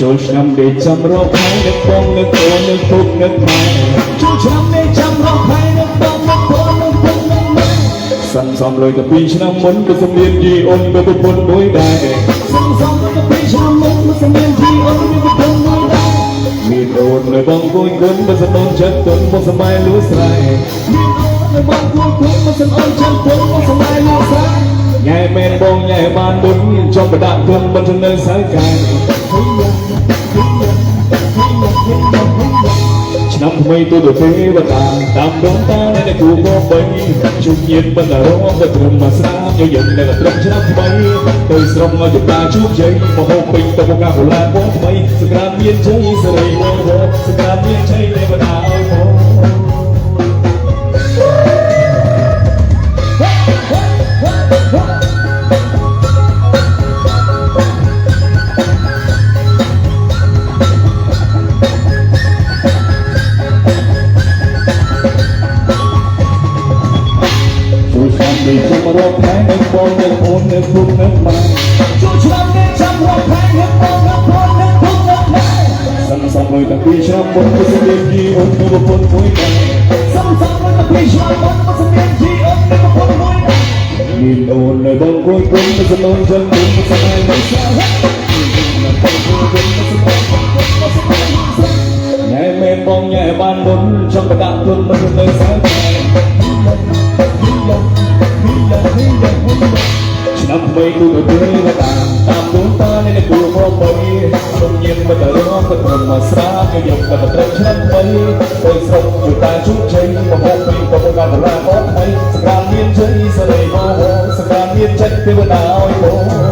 ចូលឆ្នាំដេកចាំរកផែនឹកបងនឹកអូននឹកពុកនឹកម៉ែចូលឆ្នាំដេកចាំរកផែនឹកបងនឹកអូននឹកពុកនឹកម៉ែសំលុយតែ2ឆ្នាំមុនក៏សំលៀនយីអូនក៏ប្រពន្ធមួយដែរសំលុយតែ2ឆ្នាំមុនក៏សំលៀនយីអូនក៏ប្រពន្ធមួយដែរមានអូននៅបងគួយគុណមិនសំណចិត្តទុនមកសម័យលួស្រែមានអូននៅបងគួយគុណមិនសំណចិត្តទុនមកសម័យលួស្រែញ៉ែមែនបងញ៉ែបានបុនចំបដាក់គុំមិននៅសើកាយឆ្នាំថ្មីទូទៅទេវតាតាមដងតានៅគូបបីជុំញាតបណ្ដារងទៅត្រឹមមកស្រាមយើងនៅត្រឹមឆ្នាំថ្មីទៅស្រមមកជតាជួបជ័យមកហូបពេញទៅកាកូឡាបងថ្មីសក្រាមមានជ័យសេរីបងសក្រាមមានជ័យទេវតាអើយបងđi trong rốt thái nước bông nước ôn nước phun nước mặn chung trăm đi trong rốt thái nước bông nước phun nước phun nước mặn sẵn sàng rồi ta quy trong bốn cái sự kiện gì ôn nước phun mũi mặn sẵn sàng rồi ta quy trong bốn cái sự kiện gì ôn nước phun mũi mặn nhìn ôn nơi bông cuối cùng ta sẽ ôn chân đúng ta sẽ ai mới sao nhẹ mềm bông nhẹ ban bốn trong cái đạn tuôn mà nơi sángឆ្នាំថ្មីទូទៅទេវតាតាមដួងតានៃគូមកបីសុំញៀនមកទៅរកទៅព្រមមកស្រាយកទៅត្រឹមឆ្នាំថ្មីទៅស្រុកជួយតាជុំជ័យមកហូបពីទៅកាកន្លងមកថ្មីសក្រាមមានជ័យសេរីមកសក្រាមមានចិត្តទេវតាឲ្យបង